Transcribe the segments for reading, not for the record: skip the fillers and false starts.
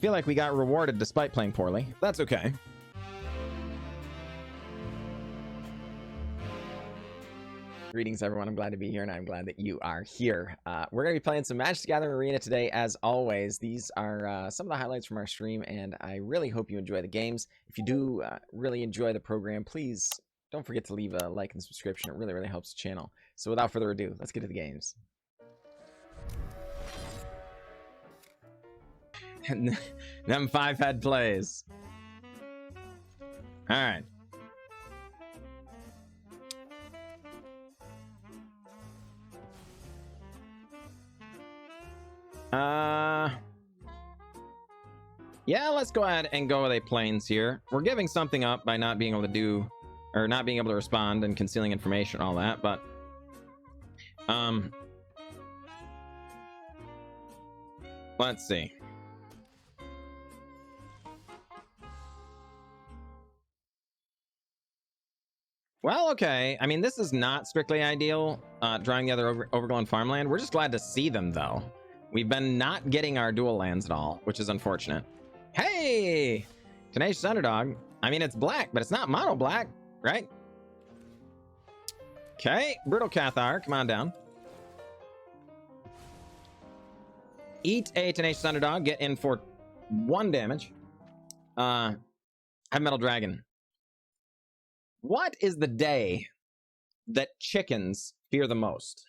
Feel like we got rewarded despite playing poorly. That's okay. Greetings, everyone. I'm glad to be here, and I'm glad that you are here. We're going to be playing some Magic the Gathering Arena today, as always. These are some of the highlights from our stream, and I really hope you enjoy the games. If you do really enjoy the program, please don't forget to leave a like and subscription. It really, really helps the channel. So without further ado, let's get to the games. Them 5-head plays. All right. Yeah, let's go ahead and go with a plains here. We're giving something up by not being able to do, or not being able to respond and concealing information and all that, but let's see. Well, okay. I mean, this is not strictly ideal, drawing the other Overgrown Farmland. We're just glad to see them, though. We've been not getting our dual lands at all, which is unfortunate. Hey! Tenacious Underdog. I mean, it's black, but it's not mono black, right? Okay, Brutal Cathar, come on down. Eat a Tenacious Underdog, get in for 1 damage. Have Metal Dragon. What is the day that chickens fear the most?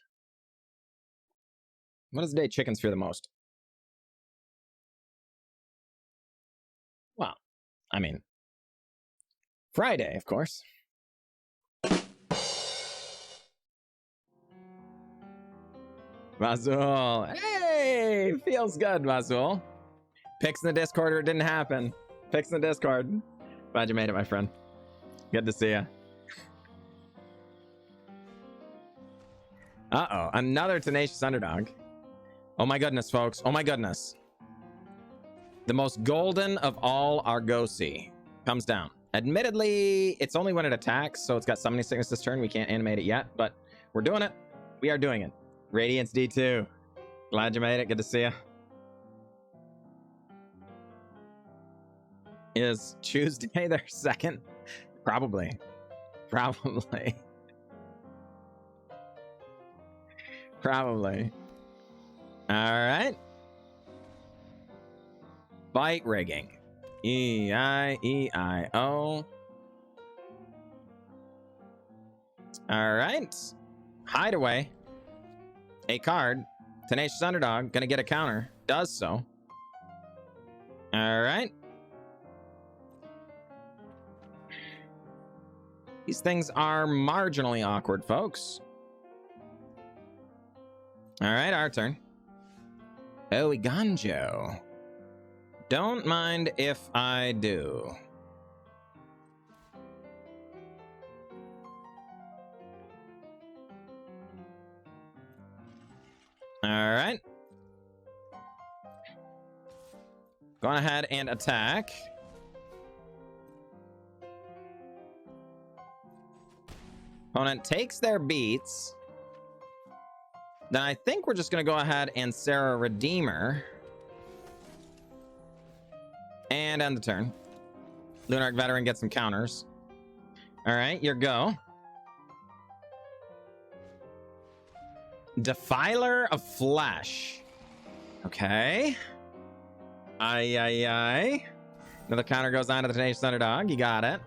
What is the day chickens fear the most? Well, I mean, Friday, of course. Mazul. Hey! Feels good, Mazul. Picks in the Discord or it didn't happen. Picks in the Discord. Glad you made it, my friend. Good to see you. Uh-oh, another Tenacious Underdog. Oh my goodness, folks. Oh my goodness. The most golden of all Argosy comes down. Admittedly, it's only when it attacks, so it's got Summoning Sickness this turn. We can't animate it yet, but we're doing it. We are doing it. Radiance D2. Glad you made it. Good to see you. Is Tuesday their second? Probably. Probably. Probably. Alright. Bite rigging. E-I-E-I-O. Alright. Hideaway. A card. Tenacious Underdog. Gonna get a counter. Does so. Alright. These things are marginally awkward, folks. Alright, our turn. Oh, Eiganjo. Don't mind if I do. Alright. Go ahead and attack. Opponent takes their beats. Then I think we're just going to go ahead and Serra Redeemer. And end the turn. Lunarch Veteran gets some counters. Alright, your go. Defiler of Flesh. Okay. Aye. Another counter goes on to the Tenacious Underdog. You got it.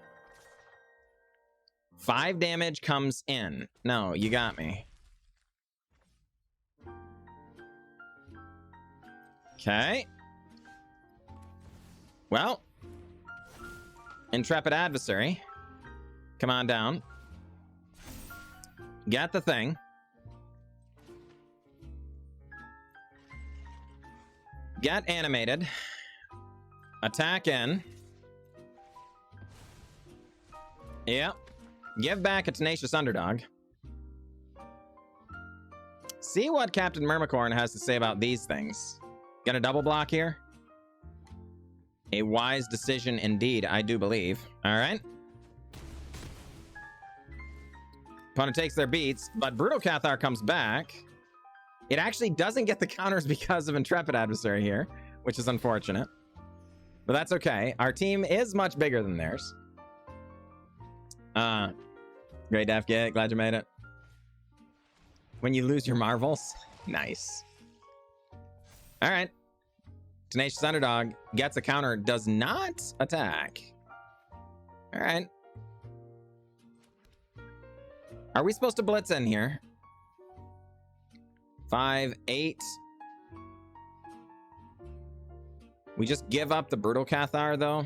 5 damage comes in. No, you got me. Okay. Well. Intrepid Adversary. Come on down. Get the thing. Get animated. Attack in. Yep. Give back a Tenacious Underdog. See what Captain Myrmicorn has to say about these things. Gonna double block here? A wise decision indeed, I do believe. Alright. Opponent takes their beats, but Brutal Cathar comes back. It actually doesn't get the counters because of Intrepid Adversary here, which is unfortunate. But that's okay. Our team is much bigger than theirs. Great Def Git. Glad you made it. When you lose your marvels. Nice. All right. Tenacious Underdog gets a counter. Does not attack. All right. Are we supposed to blitz in here? 5, 8. We just give up the Brutal Cathar, though.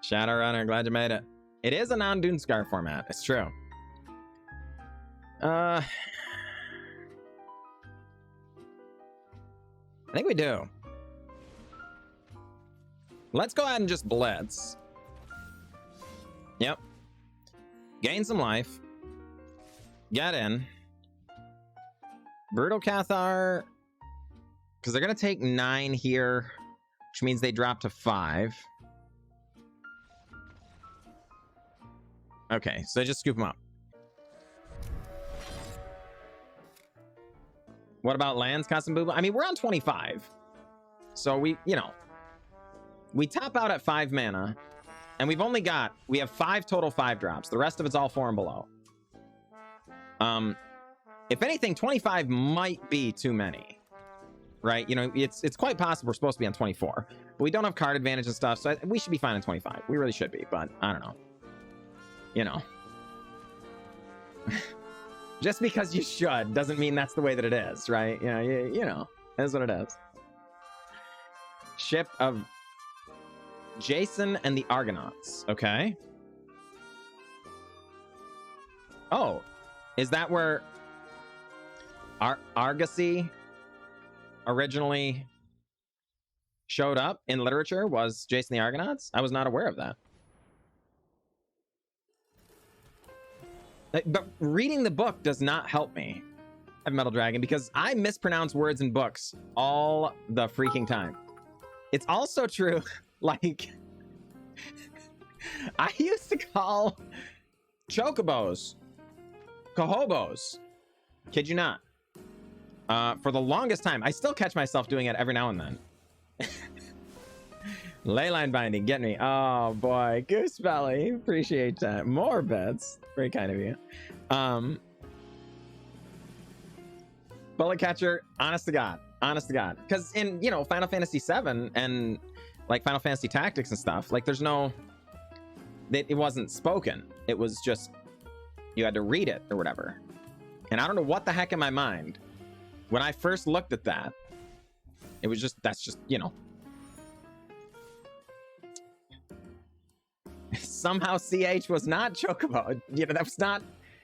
Shadowrunner, glad you made it. It is a non-Dunescar format. It's true. I think we do. Let's go ahead and just blitz. Yep. Gain some life. Get in. Brutal Cathar. Because they're going to take 9 here, which means they drop to 5. Okay, so they just scoop them up. What about lands, Custom Booba? I mean, we're on 25. So we, you know, we top out at 5 mana. And we have 5 total 5 drops. The rest of it's all 4 and below. If anything, 25 might be too many. Right? You know, it's quite possible we're supposed to be on 24. But we don't have card advantage and stuff, so we should be fine on 25. We really should be, but I don't know. You know. Just because you should doesn't mean that's the way that it is, right? You know, you know, that's what it is. Ship of Jason and the Argonauts. Okay. Oh, is that where Argosy originally showed up in literature? Was Jason the Argonauts? I was not aware of that. But reading the book does not help me, Metal Dragon, because I mispronounce words in books all the freaking time. It's also true, like, I used to call chocobos cohobos. Kid you not. For the longest time. I still catch myself doing it every now and then. Leyline Binding, get me. Oh boy, Goose Belly, appreciate that. More bets, very kind of you. Bullet Catcher, honest to God, because in, you know, Final Fantasy VII and like Final Fantasy Tactics and stuff, like there's no, it wasn't spoken. It was just you had to read it or whatever. And I don't know what the heck in my mind when I first looked at that, it was just, that's just, you know. Somehow CH was not Chocobo. You know, that was not...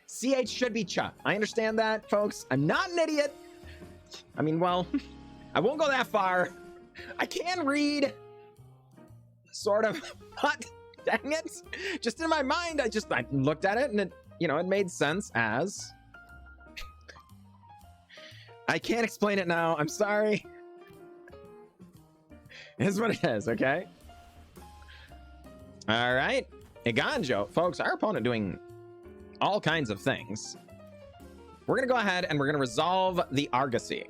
CH should be Chuck. I understand that, folks. I'm not an idiot. I mean, well, I won't go that far. I can read. Sort of. But, dang it. Just in my mind, I looked at it and it, you know, it made sense as... I can't explain it now. I'm sorry. It is what it is, okay? All right. Eiganjo. Folks, our opponent doing all kinds of things. We're going to go ahead and we're going to resolve the Argosy.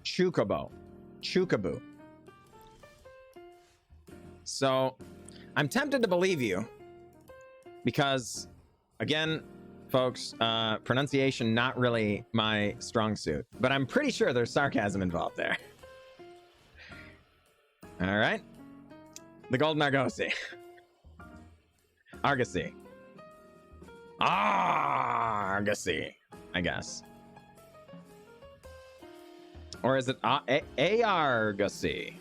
Chukaboo. So, I'm tempted to believe you. Because, again, folks, pronunciation not really my strong suit. But I'm pretty sure there's sarcasm involved there. All right. The Golden Argosy. Argosy. Argosy, I guess. Or is it Argosy?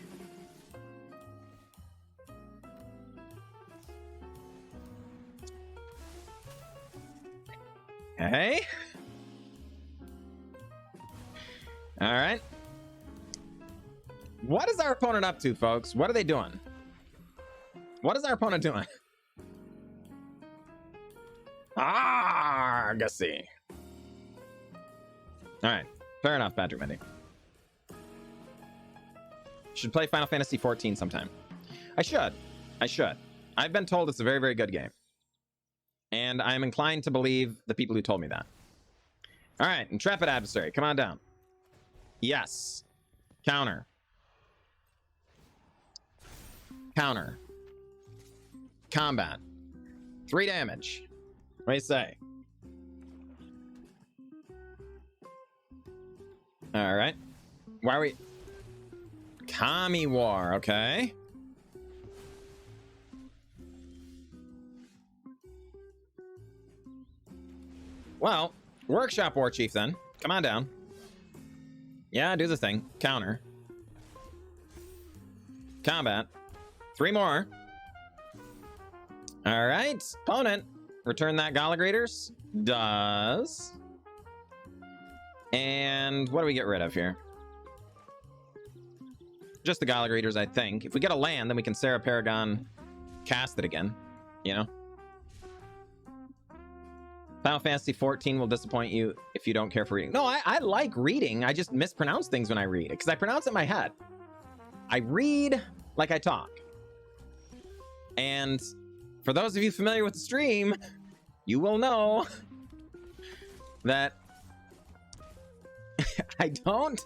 Hey. All right. What is our opponent up to, folks? What are they doing? What is our opponent doing? Argosy. All right. Fair enough, Patrick Mendy. Should play Final Fantasy 14 sometime. I should. I've been told it's a very, very good game. And I'm inclined to believe the people who told me that. All right, Intrepid Adversary, come on down. Yes. Counter. Counter. Combat. 3 damage. What do you say? All right. Why are we... Kami War, okay. Well, Workshop Warchief then. Come on down. Yeah, do the thing. Counter. Combat. 3 more. All right. Opponent. Return that Gala Greeters. Does. And what do we get rid of here? Just the Gala Greeters, I think. If we get a land, then we can Serra Paragon cast it again. You know? Final Fantasy 14 will disappoint you if you don't care for reading. No, I like reading. I just mispronounce things when I read it because I pronounce it in my head. I read like I talk. And for those of you familiar with the stream, you will know that I don't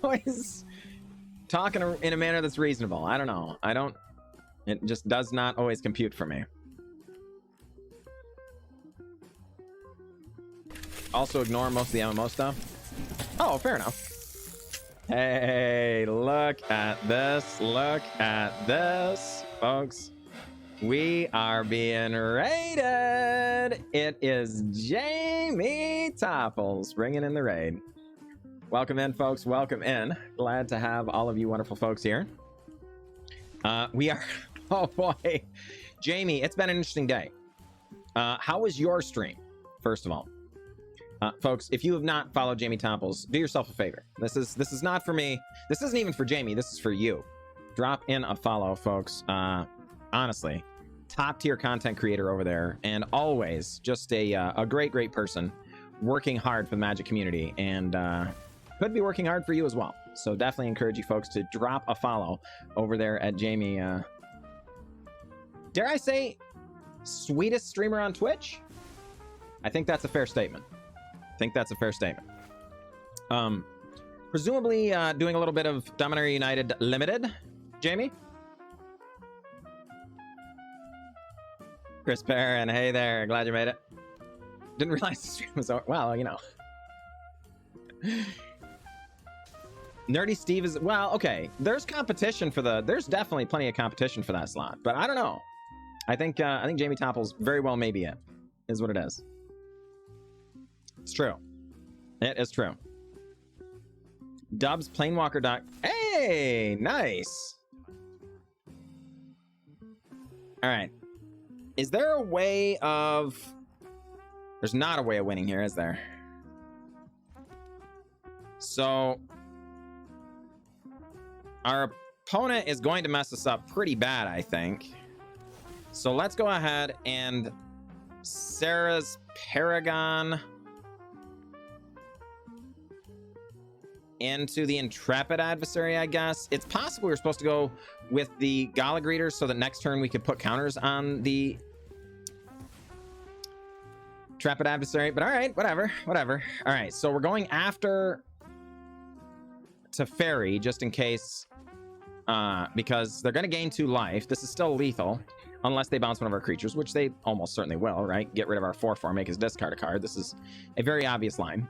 always talk in a manner that's reasonable. I don't know. It just does not always compute for me. Also ignore most of the MMO stuff. Oh, fair enough. Hey, look at this. Look at this, folks. We are being raided. It is Jamie Topples bringing in the raid. Welcome in, folks. Welcome in. Glad to have all of you wonderful folks here. We are... Oh, boy. Jamie, it's been an interesting day. How was your stream, first of all? Folks, if you have not followed Jamie Topples, do yourself a favor. This is not for me. This isn't even for Jamie. This is for you. Drop in a follow, folks. Honestly, top tier content creator over there, and always just a great person, working hard for the Magic community, and could be working hard for you as well. So definitely encourage you folks to drop a follow over there at Jamie. Dare I say, sweetest streamer on Twitch? I think that's a fair statement. Presumably doing a little bit of Dominaria United Limited, Jamie? Chris Perrin, hey there, glad you made it. Didn't realize the stream was over. Well, you know. Nerdy Steve is, well, okay. There's competition for there's definitely plenty of competition for that slot, but I don't know. I think Jamie Topples very well may be it, is what it is. It's true. It is true. Dubs Planewalker Doc. Hey, nice. All right. Is there a way of... There's not a way of winning here, is there? So our opponent is going to mess us up pretty bad, I think. So let's go ahead and Serra's Paragon into the Intrepid Adversary, I guess. It's possible we were supposed to go with the Gala Greeters so that next turn we could put counters on the Intrepid Adversary, but all right, whatever. All right, so we're going after Teferi just in case, because they're going to gain 2 life. This is still lethal unless they bounce one of our creatures, which they almost certainly will, right? Get rid of our 4/4, make us discard a card. This is a very obvious line.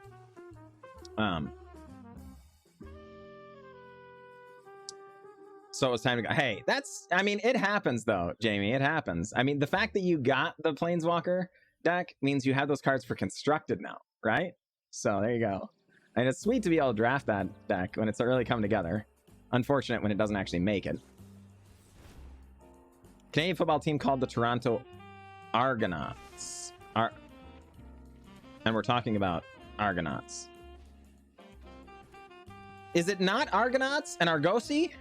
So it's time to go. Hey, I mean, it happens though, Jamie. It happens. I mean, the fact that you got the Planeswalker deck means you have those cards for constructed now, right? So there you go. And it's sweet to be able to draft that deck when it's really come together. Unfortunate when it doesn't actually make it. Canadian football team called the Toronto Argonauts. And we're talking about Argonauts. Is it not Argonauts and Argosy?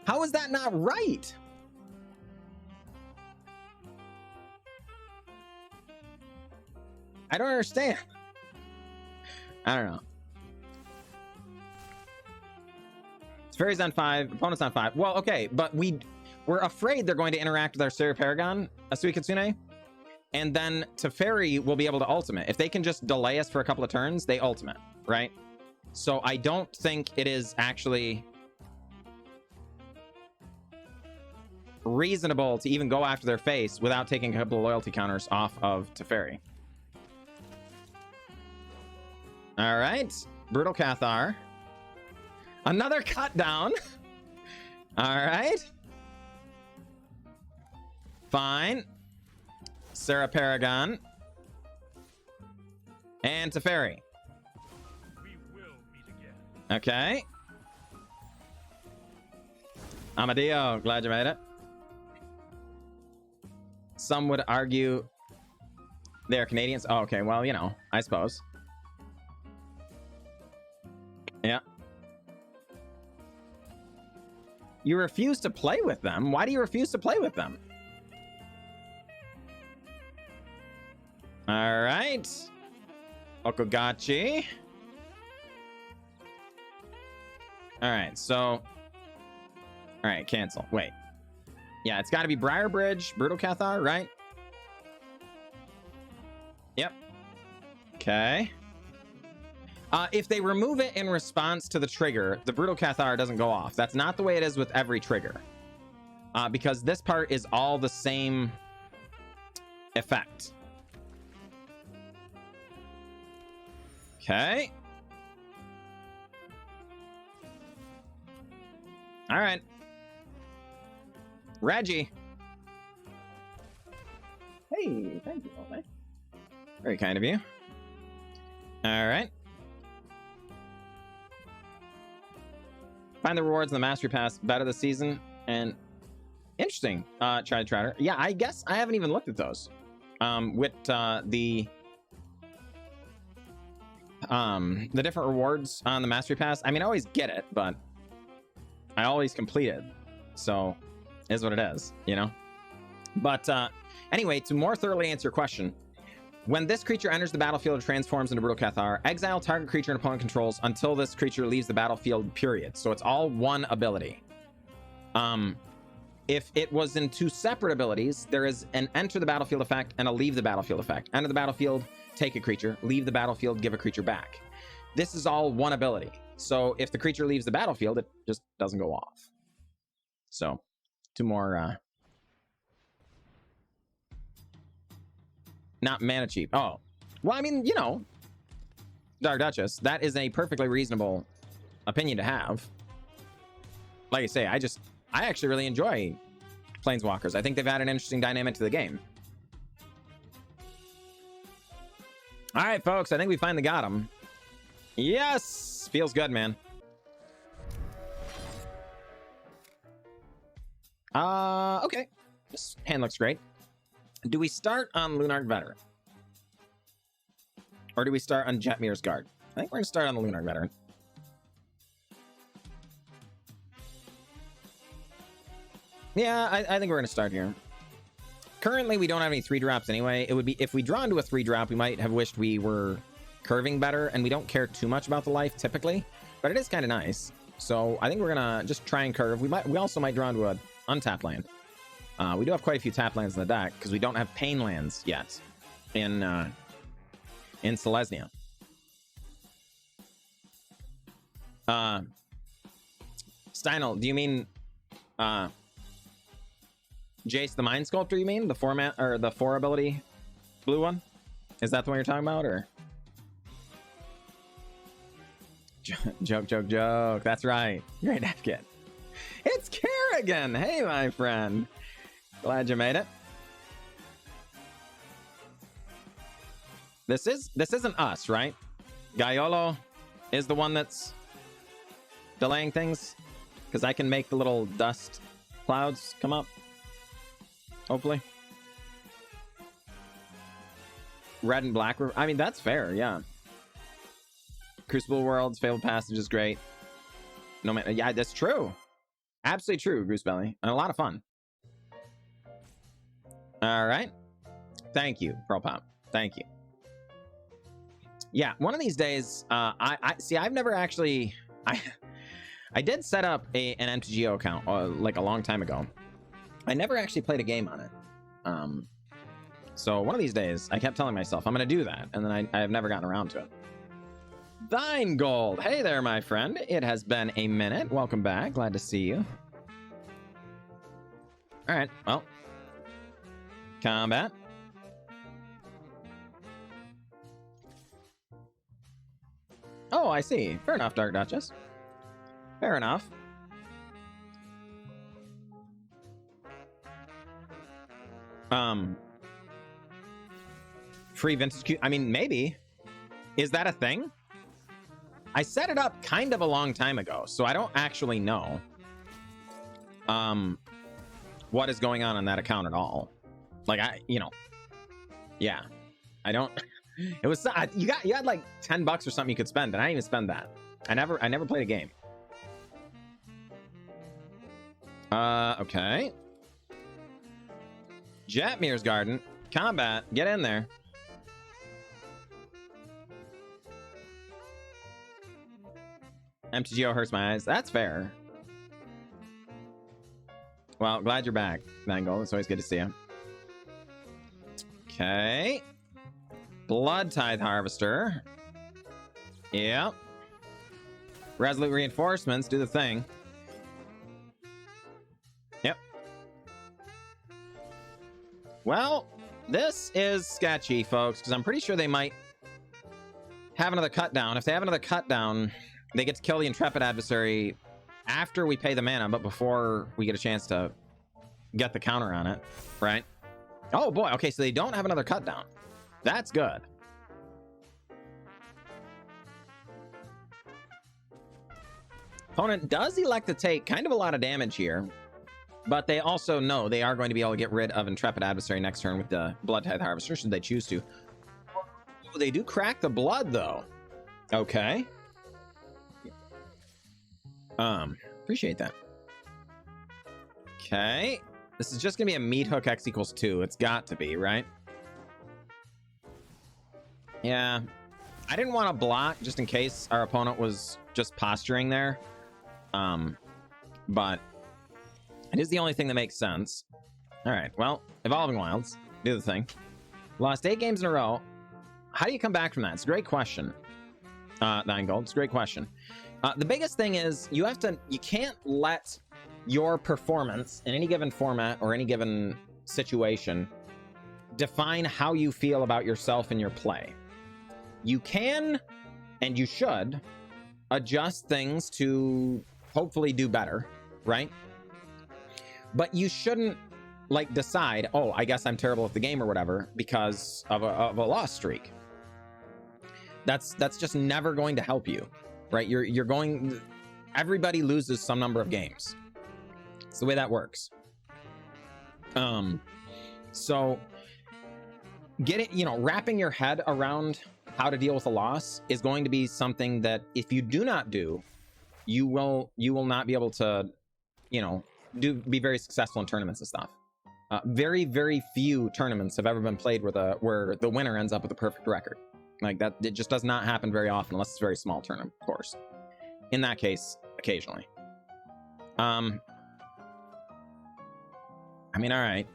How is that not right? I don't understand. I don't know. Fairy's on 5, opponent's on 5. Well, okay, but we we're afraid they're going to interact with our Serra Paragon, Suikitsune, and then Teferi will be able to ultimate. If they can just delay us for a couple of turns, they ultimate, right? So I don't think it is actually reasonable to even go after their face without taking a couple of loyalty counters off of Teferi. All right, Brutal Cathar. Another cut down. All right. Fine. Serra Paragon. And Teferi. We will meet again. Okay. Amadeo, glad you made it. Some would argue they're Canadians. Oh, okay, well, you know, I suppose. Yeah. You refuse to play with them? Why do you refuse to play with them? All right. Okugachi. All right, so... All right, cancel. Wait. Yeah, it's got to be Briarbridge, Brutal Cathar, right? Yep. Okay. If they remove it in response to the trigger, the Brutal Cathar doesn't go off. That's not the way it is with every trigger. Because this part is all the same effect. Okay. All right. Reggie. Hey, thank you, Ole. Very kind of you. All right. Find the rewards in the Mastery Pass better this season. And interesting. Try Trotter. Yeah, I guess I haven't even looked at those. With the different rewards on the Mastery Pass. I mean, I always get it, but I always complete it. So, is what it is, you know? But anyway, to more thoroughly answer your question, when this creature enters the battlefield or transforms into Brutal Cathar, exile target creature and opponent controls until this creature leaves the battlefield, period. So it's all one ability. If it was in two separate abilities, there is an enter the battlefield effect and a leave the battlefield effect. Enter the battlefield, take a creature, leave the battlefield, give a creature back. This is all one ability. So if the creature leaves the battlefield, it just doesn't go off. So, two more... Not mana cheap. Oh. Well, I mean, you know, Dark Duchess, that is a perfectly reasonable opinion to have. Like I say, I actually really enjoy Planeswalkers. I think they've added an interesting dynamic to the game. All right, folks, I think we finally got them. Yes! Feels good, man. Okay. This hand looks great. Do we start on Lunarch Veteran? Or do we start on Jetmir's Guard? I think we're going to start on the Lunarch Veteran. Yeah, I think we're going to start here. Currently, we don't have any 3-drops anyway. It would be, if we draw into a 3-drop, we might have wished we were curving better, and we don't care too much about the life, typically. But it is kind of nice. So I think we're going to just try and curve. We also might draw into an untapped land. We do have quite a few tap lands in the deck because we don't have pain lands yet in Selesnya. Steinel, do you mean Jace the Mind Sculptor? You mean the 4 ability blue one? Is that the one you're talking about, or joke? That's right. Great advocate. It's Kerrigan. Hey, my friend. Glad you made it. This isn't us, right? Gaiolo is the one that's delaying things, because I can make the little dust clouds come up. Hopefully. Red and black. I mean, that's fair, yeah. Crucible Worlds, Fabled Passage is great. No man, yeah, that's true. Absolutely true, Goosebelly. And a lot of fun. All right. Thank you, Pearl Pop. Thank you. Yeah, one of these days, I see, I've never actually... I did set up an MTGA account, like a long time ago. I never actually played a game on it. So one of these days, I kept telling myself, I'm going to do that. And then I have never gotten around to it. Thine Gold. Hey there, my friend. It has been a minute. Welcome back. Glad to see you. All right. Well. Combat. Oh, I see. Fair enough, Dark Duchess. Fair enough. Free vintage Q. I mean, maybe. Is that a thing? I set it up kind of a long time ago, so I don't actually know what is going on that account at all. Like, yeah, I don't. It was you had like $10 or something you could spend, and I didn't even spend that. I never played a game. Okay. Jetmir's Garden. Combat. Get in there. MTGA hurts my eyes. That's fair. Well, glad you're back, Mangle. It's always good to see you. Okay. Blood Tithe Harvester. Yep. Resolute Reinforcements. Do the thing. Yep. Well, this is sketchy, folks, because I'm pretty sure they might have another cut down. If they have another cut down, they get to kill the Intrepid Adversary after we pay the mana, but before we get a chance to get the counter on it, right? Oh boy, okay, so they don't have another cut down. That's good. Opponent does elect to take kind of a lot of damage here, but they also know they are going to be able to get rid of Intrepid Adversary next turn with the Blood Tithe Harvester, should they choose to. Oh, they do crack the blood, though. Okay. Appreciate that. Okay. This is just gonna be a meat hook X equals 2. It's got to be, right? Yeah. I didn't want to block just in case our opponent was just posturing there. But it is the only thing that makes sense. All right. Well, Evolving Wilds. Do the thing. Lost 8 games in a row. How do you come back from that? It's a great question. 9 gold. It's a great question. The biggest thing is you can't let your performance in any given format or any given situation define how you feel about yourself and your play. You can, and you should, adjust things to hopefully do better, right? But you shouldn't, like, decide, oh, I guess I'm terrible at the game or whatever because of a loss streak. That's just never going to help you. Right, you're going. Everybody loses some number of games. It's the way that works. So wrapping your head around how to deal with a loss is going to be something that if you do not do, you will not be able to, be very successful in tournaments and stuff. Very, very few tournaments have ever been played where the winner ends up with a perfect record. Like that, it just does not happen very often unless it's a very small tournament, of course. In that case, occasionally. I mean, all right.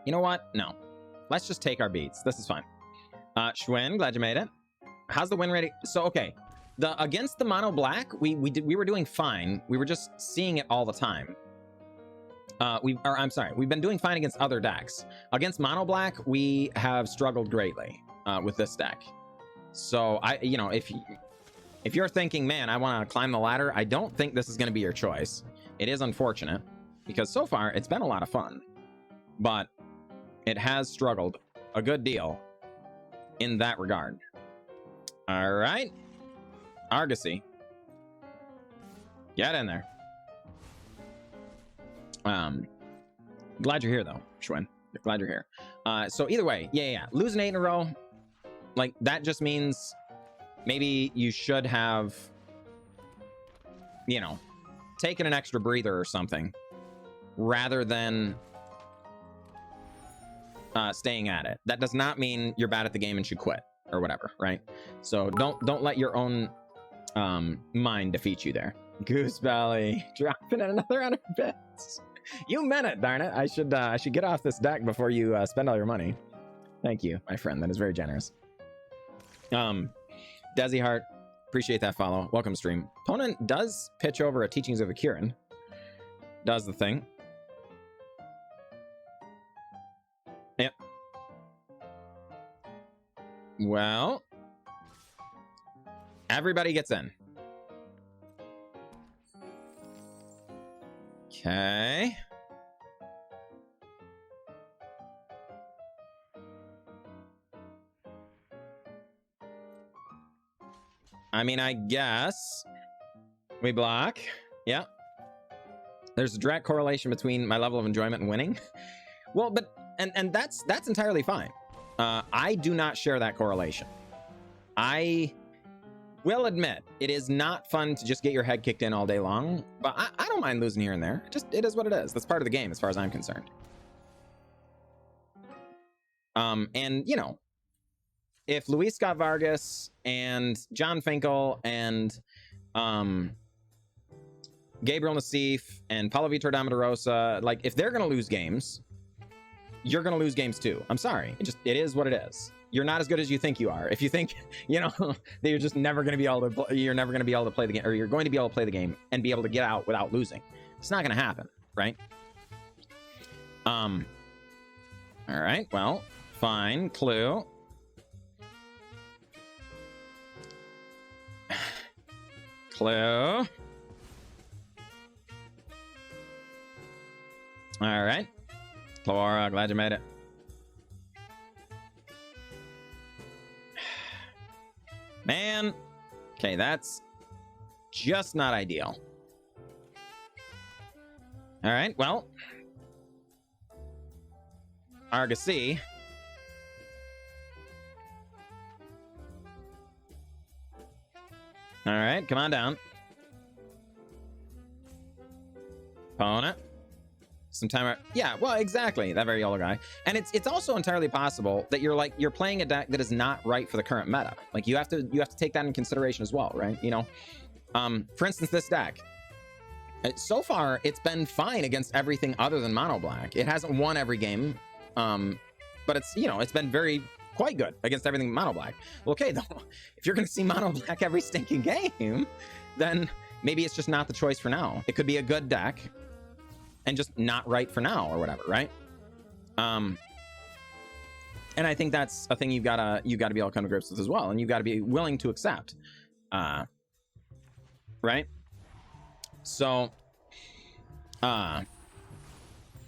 You know what? No. Let's just take our beats. This is fine. Schwinn, glad you made it. How's the win rate? So, okay. Against the mono black, we were doing fine. We were just seeing it all the time. We've been doing fine against other decks. Against mono black, we have struggled greatly with this deck. So if you're thinking, man, I want to climb the ladder, I don't think this is going to be your choice. It is unfortunate because so far it's been a lot of fun, but it has struggled a good deal in that regard. All right, Argosy, get in there. Glad you're here though, Schwinn. Glad you're here. So either way, yeah. Losing 8 in a row, like that just means maybe you should have, taken an extra breather or something rather than staying at it. That does not mean you're bad at the game and should quit or whatever, right? So don't let your own mind defeat you there. Goose Belly. Dropping in another 100 bits. You meant it, darn it. I should get off this deck before you spend all your money. Thank you, my friend. That is very generous. Desi Hart, appreciate that follow. Welcome stream. Opponent does pitch over a Teachings of Akiran. Does the thing. Yep. Well, everybody gets in. Okay. I mean, I guess we block. Yeah. There's a direct correlation between my level of enjoyment and winning. Well, but and that's entirely fine. I do not share that correlation. I will admit it is not fun to just get your head kicked in all day long, but I don't mind losing here and there. It is what it is. That's part of the game as far as I'm concerned. And you know, if Luis Scott Vargas and John Finkel and Gabriel Nassif and Paulo Vitor Damarosa, like, if they're gonna lose games, you're gonna lose games too. I'm sorry. It is what it is. You're not as good as you think you are. If you think, you know, that you're just never gonna be able to, you're never gonna be able to play the game, or you're going to be able to play the game and be able to get out without losing. It's not gonna happen, right? All right. Well, fine. Clue. Clue. All right. Clara, glad you made it. Man. Okay, that's just not ideal. All right, well. Argosy. All right, come on down. Opponent. Some timer. Yeah, well, exactly. That very yellow guy. And it's also entirely possible that you're playing a deck that is not right for the current meta. Like, you have to take that in consideration as well, right? You know, for instance, this deck. So far, it's been fine against everything other than mono black. It hasn't won every game, but it's, you know, it's been quite good against everything mono black. Well, okay, though, if you're going to see mono black every stinking game, then maybe it's just not the choice for now. It could be a good deck and just not right for now or whatever, right? And I think that's a thing you've got to be able to come to grips with as well, and you've got to be willing to accept, right? So,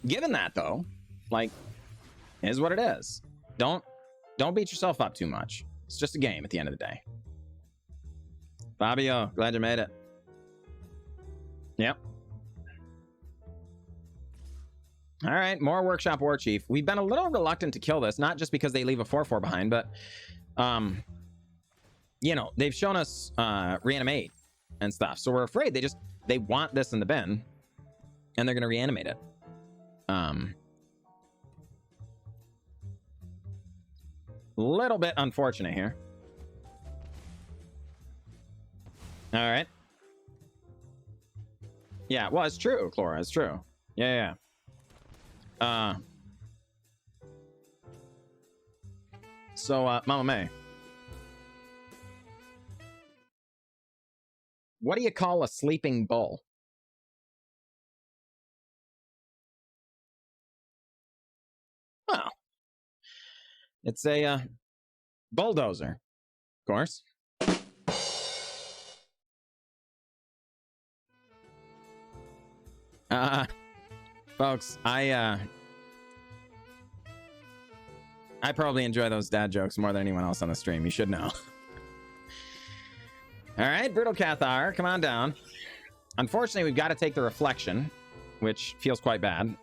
given that though, like, it is what it is. Don't beat yourself up too much. It's just a game at the end of the day. Fabio, glad you made it. Yep. All right, more Workshop Warchief. We've been a little reluctant to kill this, not just because they leave a 4/4 behind, but, you know, they've shown us reanimate and stuff. So we're afraid they want this in the bin, and they're going to reanimate it. Little bit unfortunate here. All right. Yeah, well, it's true, Chlora. It's true. Yeah. So, Mama May, what do you call a sleeping bull? Well, it's a bulldozer, of course. Folks, I probably enjoy those dad jokes more than anyone else on the stream. You should know. All right, Brutal Cathar, come on down. Unfortunately, we've got to take the reflection, which feels quite bad.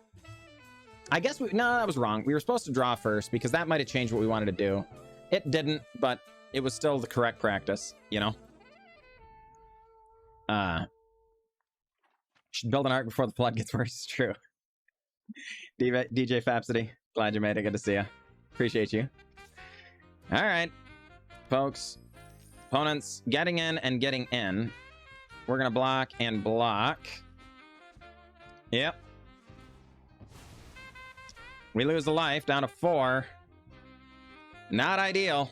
I guess no, that was wrong. We were supposed to draw first because that might have changed what we wanted to do. It didn't, but it was still the correct practice, you know? Should build an arc before the flood gets worse. It's true. DJ Fapsity, glad you made it. Good to see you. Appreciate you. All right, folks. Opponents getting in and getting in. We're gonna block and block. Yep. We lose a life down to 4. Not ideal.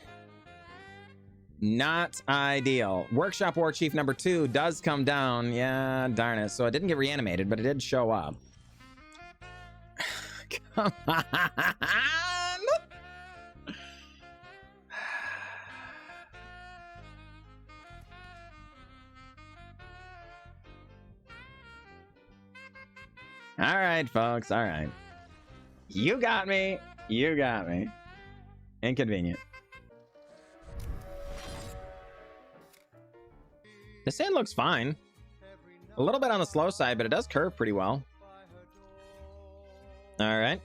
Not ideal. Workshop Warchief number 2 does come down. Yeah, darn it. So it didn't get reanimated, but it did show up. Come on. All right, folks. All right. You got me. You got me. Inconvenient. The sand looks fine. A little bit on the slow side, but it does curve pretty well. All right.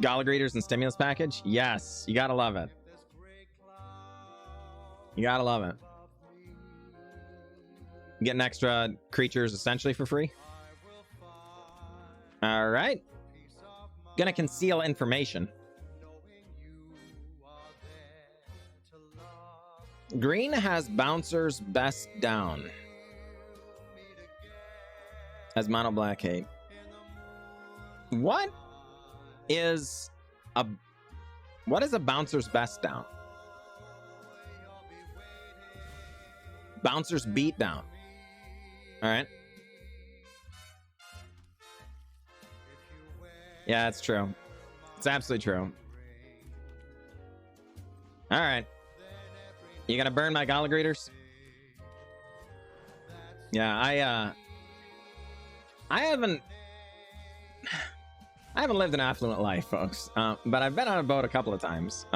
Gala Greeters and Stimulus Package? Yes. You gotta love it. You gotta love it. Getting extra creatures essentially for free. All right. Gonna conceal information. Green has Bouncer's Best down. As Mono Black hate. What is a Bouncer's Best down? Bouncer's Beat down. All right. Yeah, it's true. It's absolutely true. All right. You gonna burn my Gala Greeters? Yeah, I haven't lived an affluent life, folks. But I've been on a boat a couple of times.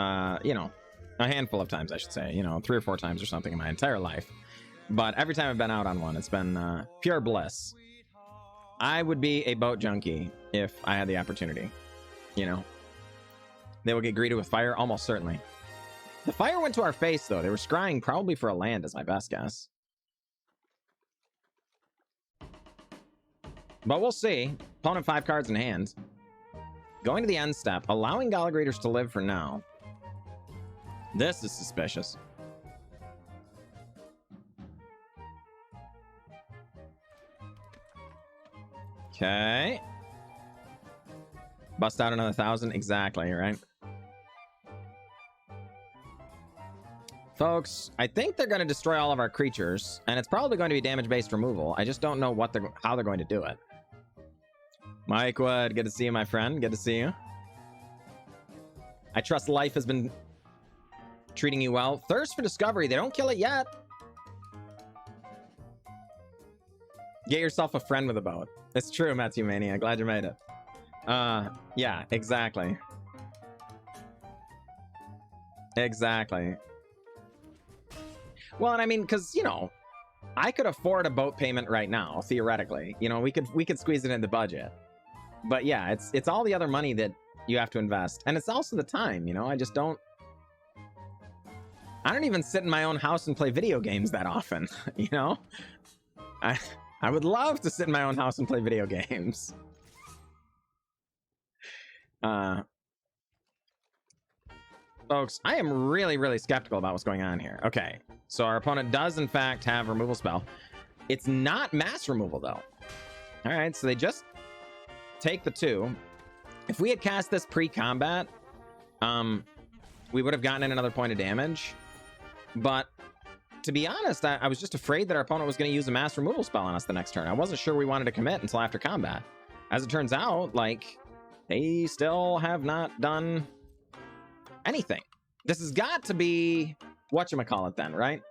You know, a handful of times, I should say. You know, 3 or 4 times or something in my entire life. But every time I've been out on one, it's been pure bliss. I would be a boat junkie if I had the opportunity. You know, they will get greeted with fire, almost certainly. The fire went to our face, though. They were scrying probably for a land, is my best guess. But we'll see. Opponent 5 cards in hand. Going to the end step, allowing Gala Greeters to live for now. This is suspicious. Okay. Bust out another 1,000. Exactly, right? Folks, I think they're going to destroy all of our creatures, and it's probably going to be damage-based removal. I just don't know how they're going to do it. Mike Wood, good to see you, my friend. Good to see you. I trust life has been treating you well. Thirst for discovery. They don't kill it yet. Get yourself a friend with a boat. It's true, Matthew Mania. Glad you made it. Yeah, exactly. Exactly. Well, and I mean, because, you know, I could afford a boat payment right now, theoretically. You know, we could squeeze it in the budget. But yeah, it's all the other money that you have to invest. And it's also the time, you know, I don't even sit in my own house and play video games that often, you know? I would love to sit in my own house and play video games. Folks, I am really, really skeptical about what's going on here. Okay, so our opponent does, in fact, have removal spell. It's not mass removal, though. All right, so they just take the 2. If we had cast this pre-combat, we would have gotten in another point of damage. But to be honest, I was just afraid that our opponent was going to use a mass removal spell on us the next turn. I wasn't sure we wanted to commit until after combat. As it turns out, like, they still have not done anything. This has got to be whatchamacallit then, right?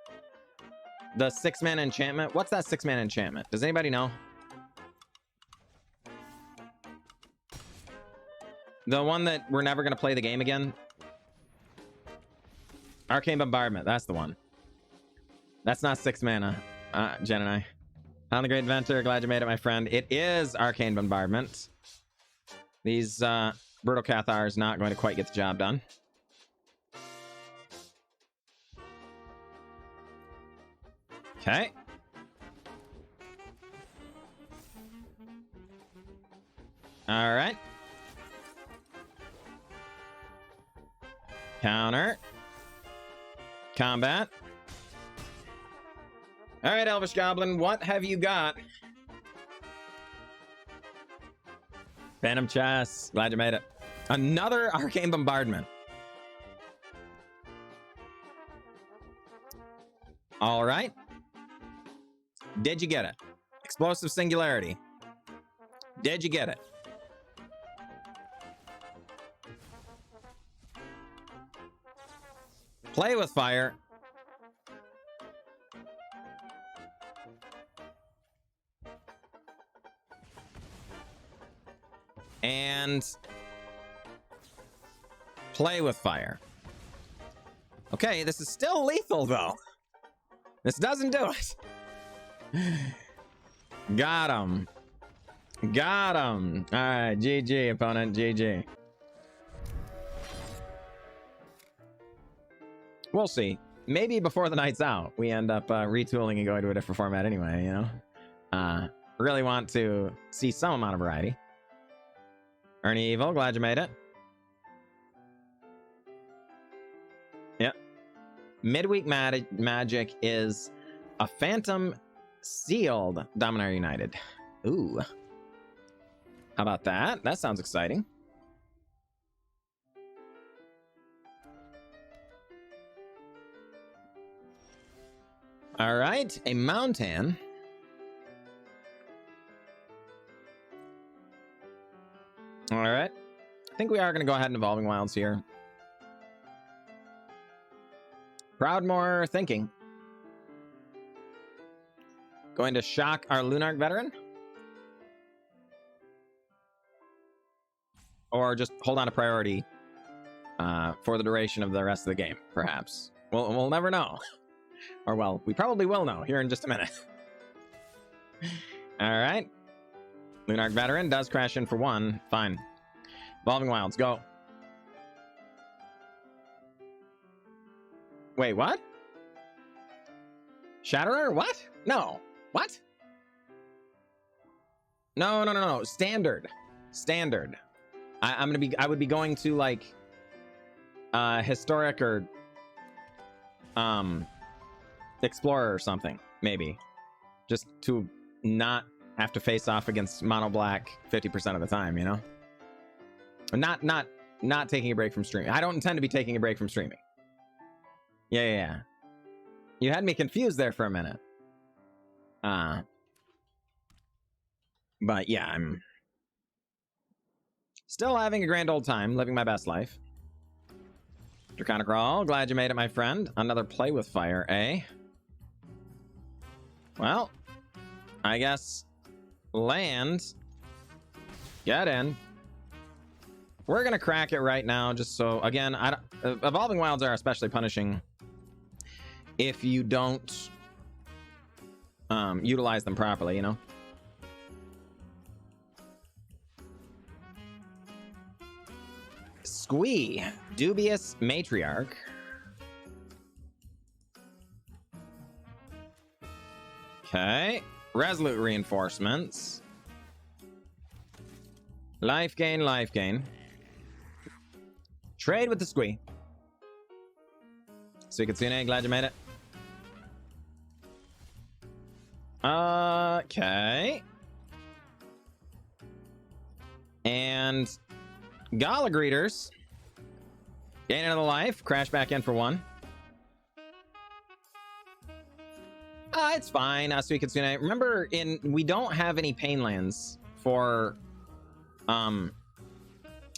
The 6-mana enchantment. What's that 6-mana enchantment? Does anybody know? The one that we're never going to play the game again? Arcane Bombardment. That's the one. That's not 6 mana, Jen and I. On the Great Inventor, glad you made it, my friend. It is Arcane Bombardment. These Brutal Cathar is not going to quite get the job done. Okay. All right. Counter. Combat. All right, Elvish Goblin, what have you got? Phantom Chess. Glad you made it. Another Arcane Bombardment. All right. Did you get it? Explosive Singularity. Did you get it? Play with Fire. And Play with Fire. Okay, this is still lethal, though. This doesn't do it. Got him. Got him. All right, GG, opponent, GG. We'll see. Maybe before the night's out, we end up retooling and going to a different format anyway, you know? Really want to see some amount of variety. Ernie Evil, glad you made it. Yep. Midweek Magic is a Phantom Sealed Dominaria United. Ooh. How about that? That sounds exciting. All right, a Mountain. All right. I think we are going to go ahead and Evolving Wilds here. Proudmore thinking. Going to shock our Lunarch Veteran? Or just hold on to priority for the duration of the rest of the game, perhaps. We'll never know. Or, well, we probably will know here in just a minute. All right. Lunarch Veteran does crash in for 1. Fine. Evolving Wilds, go. Wait, what? Shatterer? What? No. What? No. Standard. Standard. I would be going to, like, Historic or Explorer or something, maybe. Just to not have to face off against mono black 50% of the time, you know? Not taking a break from streaming. I don't intend to be taking a break from streaming. Yeah. You had me confused there for a minute. But yeah, I'm still having a grand old time, living my best life. Draconic Crawl, glad you made it, my friend. Another Play with Fire, eh? Well, I guess land. Get in. We're gonna crack it right now, just so, again, Evolving Wilds are especially punishing if you don't utilize them properly, you know? Squee, Dubious Matriarch. Okay. Resolute Reinforcements. Life gain, life gain. Trade with the Squee. Suikatsune, glad you made it. Okay. And Gala Greeters. Gain another life. Crash back in for 1. It's fine, Suikatsune. Remember, we don't have any pain lands for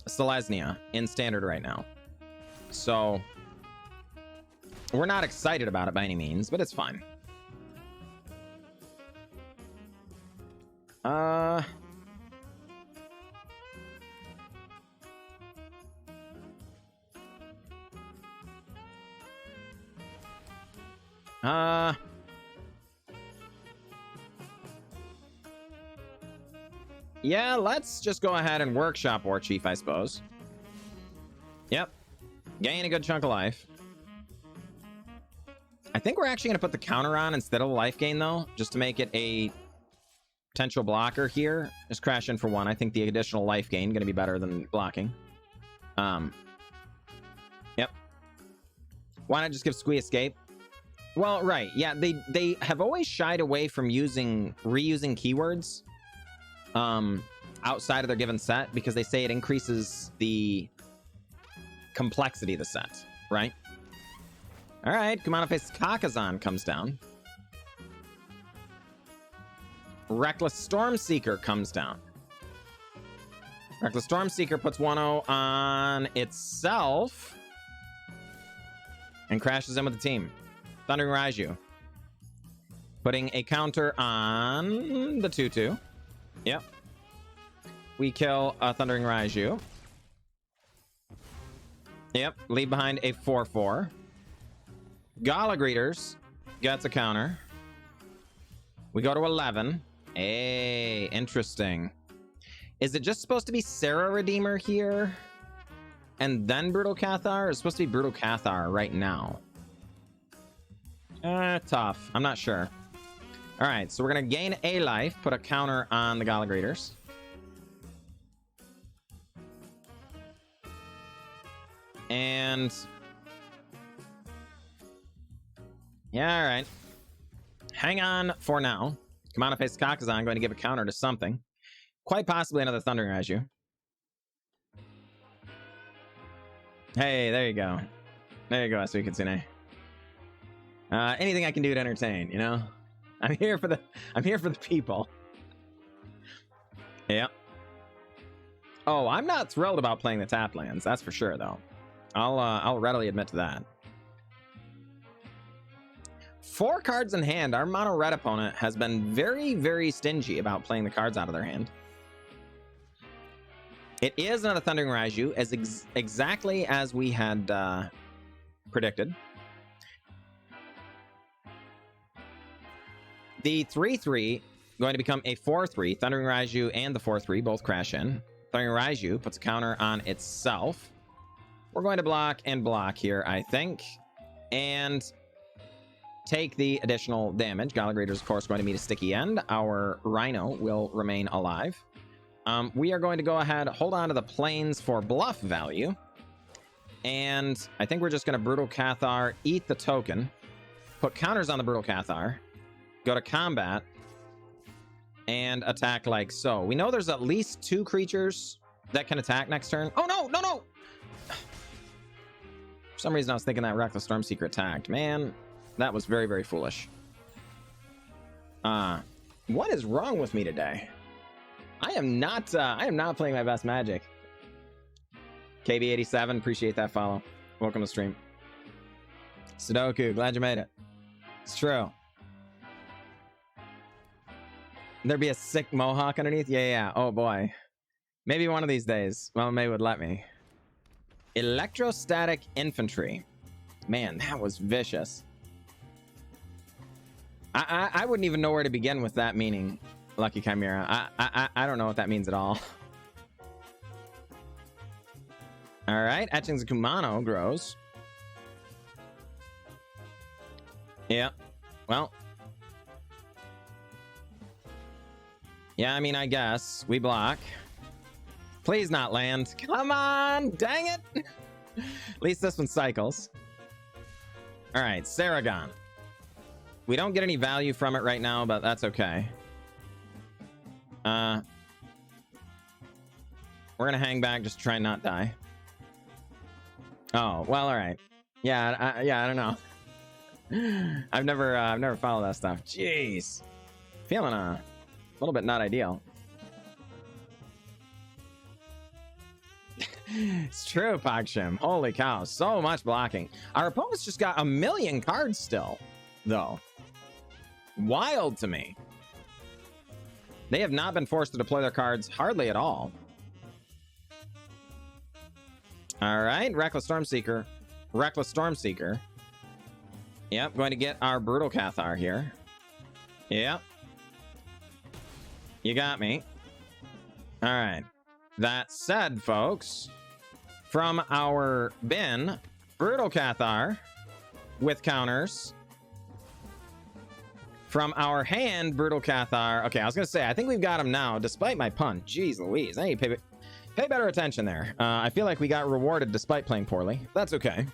Selesnya in Standard right now. So we're not excited about it by any means, but it's fine. Yeah, let's just go ahead and Workshop Warchief, I suppose. Yep. Gain a good chunk of life. I think we're actually going to put the counter on instead of the life gain, though, just to make it a potential blocker here. Just crash in for 1. I think the additional life gain going to be better than blocking. Yep. Why not just give Squee Escape? Well, right. Yeah, they have always shied away from reusing keywords outside of their given set because they say it increases the complexity of the set, right? All right, Kumanoface's Kakazan comes down. Reckless Stormseeker comes down. Reckless Stormseeker puts 1-0 on itself and crashes in with the team. Thundering Raiju. Putting a counter on the 2-2. Yep. We kill a Thundering Raiju. Yep. Leave behind a 4-4. Gala Greeters gets a counter. We go to 11. Hey, interesting. Is it just supposed to be Serra Redeemer here? And then Brutal Cathar? It's supposed to be Brutal Cathar right now. Tough. I'm not sure. All right, so we're going to gain a life, put a counter on the Gala Greeters. And... yeah, all right. Hang on for now. Kumanoface's Kakazan going to give a counter to something. Quite possibly another Thundering Raiju. Hey, there you go. There you go, Asui Kitsune. Anything I can do to entertain, you know? I'm here for the people. Yep. Oh, I'm not thrilled about playing the tap lands, that's for sure, though. I'll readily admit to that. 4 cards in hand. Our mono red opponent has been very, very stingy about playing the cards out of their hand. It is another Thundering Raiju, as exactly as we had predicted. The 3-3 going to become a 4-3. Thundering Raiju and the 4-3 both crash in. Thundering Raiju puts a counter on itself. We're going to block and block here, I think. And take the additional damage. Gala Greeters, of course, going to meet a sticky end. Our Rhino will remain alive. We are going to go ahead, hold on to the planes for bluff value. And I think we're just going to Brutal Cathar, eat the token, put counters on the Brutal Cathar, go to combat, and attack like so. We know there's at least 2 creatures that can attack next turn. Oh, no, no, no! For some reason, I was thinking that Reckless Stormseeker attacked. Man, that was very, very foolish. What is wrong with me today? I am not playing my best Magic. KB87, appreciate that follow. Welcome to stream. Sudoku, glad you made it. It's true. There'd be a sick mohawk underneath? Yeah. Oh boy. Maybe one of these days. Well, May would let me. Electrostatic Infantry. Man, that was vicious. I wouldn't even know where to begin with that meaning, Lucky Chimera. I don't know what that means at all. All right, Etchings of Kumano grows. Yeah, well. Yeah, I mean, I guess. We block. Please not land. Come on, dang it. At least this one cycles. All right, Saragon. We don't get any value from it right now, but that's okay. We're gonna hang back, just try and not die. Oh, well, all right. Yeah, I don't know. I've never followed that stuff. Jeez, feeling a little bit not ideal. It's true, Pogshim. Holy cow, so much blocking. Our opponents just got 1,000,000 cards still, though. Wild to me. They have not been forced to deploy their cards hardly at all. All right, Reckless Stormseeker. Reckless Stormseeker. Yep, going to get our Brutal Cathar here. Yep. You got me. All right. That said, folks, from our bin, Brutal Cathar with counters. From our hand, Brutal Cathar. Okay, I was going to say, I think we've got him now, despite my pun. Jeez Louise, I need to pay better attention there. I feel like we got rewarded despite playing poorly. That's okay.